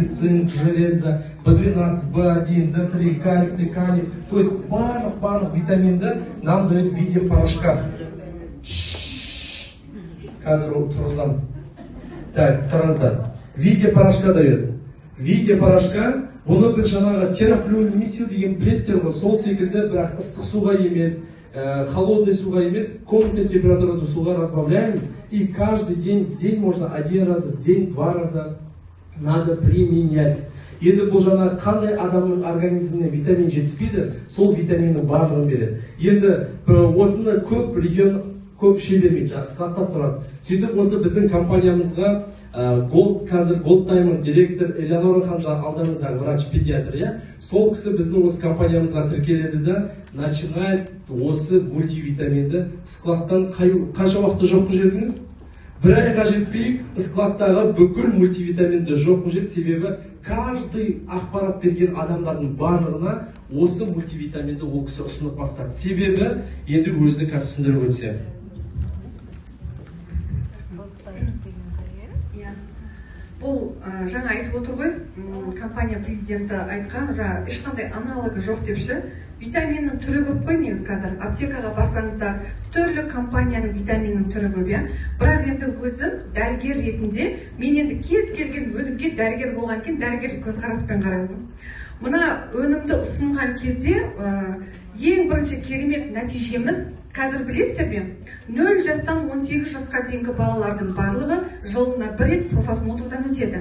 цинк, железо, B12, B1, D3, кальций, калий. То есть барлық витаминді нам дает в виде порошка. Қазір тұрғызам. Так, тұрыңыздар. В виде порошка дает. В виде порошка бұны біз жаңағы терафлюмисил деген білесіздер ғой, сол секілді, бірақ ыстық суға емес, холодный суға емес, комнатной температурада суға разбавляем, и каждый день, в день можно один раз, в день два раза надо применять. Енді бұл жаңағы қандай адамның организміне витамин жетіспейді, сол витаминнің барлығын береді. Енді осыны көп білген, көп іше бермейді, сақтап тұрады. Сөйтіп осы біздің компаниямызға қазір Gold Diamond директор Элеонора ханым алдыңыздағы врач-педиатр, сол кісі біздің осы компаниямызға тіркеледі да, начинает осы мультивитаминді складтан қанша уақытта жоқ қылып бір айға жетпей складтағы бүкіл мультивитаминді жоқ қылып себебі каждый ақпарат берген адамдардың барлығына осы мультивитаминді ол кісі ұсынып бастады. Себебі енді өзі қазір түсіндіріп өтсе. Бұл жаңа айтып отыр ғой, компания президенті айтқан, ешқандай аналогы жоқ депші. Витаминнің түрі көп қой, негізі қазір аптекаға барсаңыздар, түрлі компанияның витаминнің түрі көп, бірақ енді өзім дәрігер ретінде, мен енді кез келген өнімге дәрігер болған кен, дәрігер көзқараспен қараймын. Мына өнімді ұсынған кезде ең бірінші керемет нәтижеміз, қазір білесіздер ме? 0 жастан 18 жасқа дейінгі балалардың барлығы жылына бір рет профосмотрдан өтеді.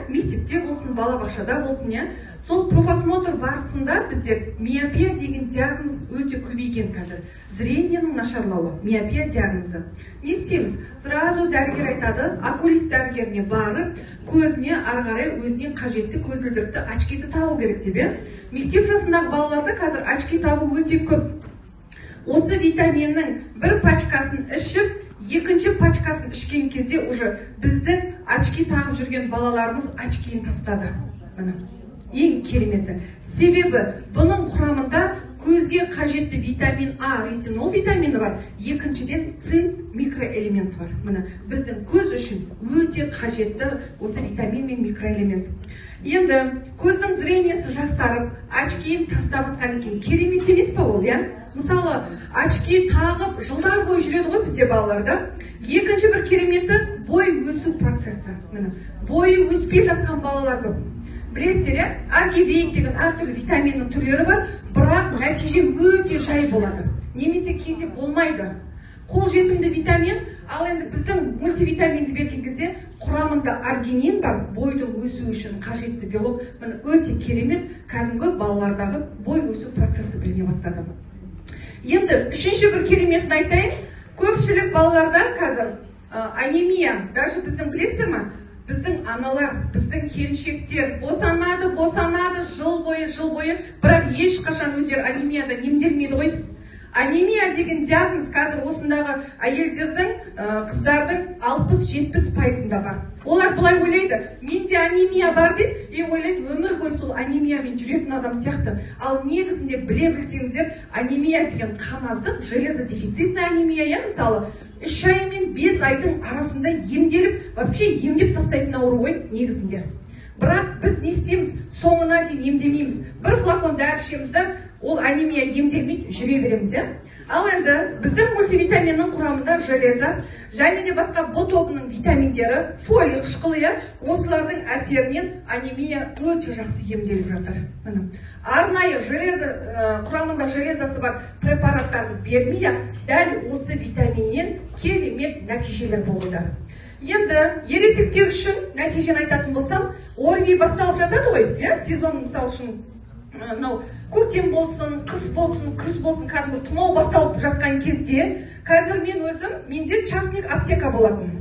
Мектепте болсын, балабақшада болсын, сол профосмотр барысында біздер миопия деген диагноз өте көбейген қазір. Зрениенің нашарлауы, миопия диагнозы. Не істейміз? Сразу дәрігер айтады, окулист дәрігеріне барып, көзіне ары қарай өзіне қажетті көзілдірікті очкиді табу керек деп. Мектеп жасындағы балаларда қазір очки табу өте көп. Осы витаминнің бір пачкасын ішіп, екінші пачкасын ішкен кезде уже біздің очки тағып жүрген балаларымыз очкиін тастады. Ең кереметі. Себебі бұның құрамында көзге қажетті витамин А, ретинол витамині бар, екіншіден цинк микроэлемент бар. Біздің көз үшін өте қажетті осы витамин мен микроэлемент. Енді көздің зрениесі жақсарып, очкиін тастап атқан екен. Керемет емес па ол, Мысалы, очки тағып жылдар бойы жүреді ғой бізде балаларда. Екінші бір кереметі бой өсу процесі. Бойы өспей жатқан балалар көп. Білесіздер, аргивейн деген әртүрлі витаминнің түрлері бар, бірақ нәтиже өте жай болады. Немесе кейде болмайды. Қол жетімді витамин, ал енді біздің мультивитаминді берген кезде құрамында аргинин бар, бойдың өсу үшін қажетті белок. Өте керемет, кәдімгі балалардағы бой өсу процесі біліне бастады. Енді үшінші бір кереметін айтайын, көпшілік балаларда қазір анемия, даже біздің білесіздер ме? Біздің аналар, біздің келіншектер босанады, жыл бойы, бірақ ешқашан өздері анемияда емделмейді ғой. Анемия деген диагноз қазір осындағы әйелдердің, қыздардың 60-70%-ында бар. Олар былай ойлайды, менде анемия бар дейді, ойлайды, өмір бойы сол анемиямен жүретін адам сияқты. Ал негізінде біле білсеңіздер, анемия деген қаназдық, железодефицитный анемия, мысалы, 3 ай мен 5 айдың арасында емделіп, вообще емдеп тастайтын ауру ғой негізінде. Бірақ біз не істейміз? Соңына дейін емдемейміз. Бір флакон дәрі ішеміз, ол анемия емделмейді, жүре береміз. Ал енді біздің мультивитаминнің құрамында железо, және де басқа Б тобының витаминдері, фолий қышқылы, осылардың әсерінен анемия өте жақсы емделіп жатыр. Арнайы құрамында железосы бар препараттарды бермей, дәл осы витаминнен керемет нәтижелер болды. Енді ересектер үшін нәтижені айтатын болсам, ОРВИ басталып жатады ғой, сезон мысал үшін, көктем болсын, қыс болсын, күз болсын, кәдімгі тұмау басталып жатқан кезде, қазір менде частник аптека болатын.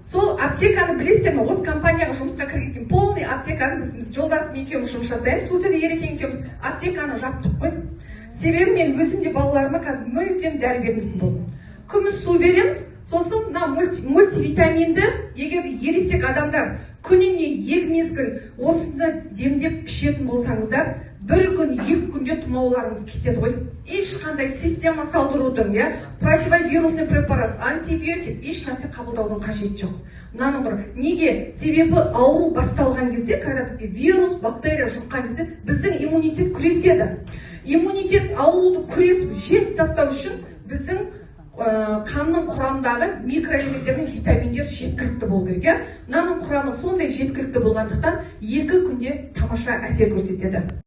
Сол аптеканы білесіздер ме? Осы компанияға жұмысқа кірген полный аптеканы біз жолдасым екеуміз жұмыс жасаймыз. Сол жерде Ерекен екеуміз аптеканы жаптық қой. Себебі мен өзімде балаларыма қазір мүлдем дәрі бермейтін болдым. Күміс су береміз, сосын мультивитаминді, егер ересек адамдар күніне 2 мезгіл осыны демдеп ішетін болсаңыздар, бір күн, 2 күнде күнде тұмауларыңыз кетеді ғой. Ешқандай система салдырудың, противовирусный препарат, антибиотик, еш нәрсе қабылдаудың қажеті жоқ. Мынаның бір неге? Себебі ауру басталған кезде, когда бізге вирус, бактерия жұққан кезде, біздің иммунитет күреседі. Иммунитет ауруды күресіп жеп тастау үшін біздің қанның құрамындағы микроэлементтер мен витаминдер жеткілікті болу керек. Мынаның құрамы сондай жеткілікті болғандықтан 2 күнде тамаша әсер көрсетеді.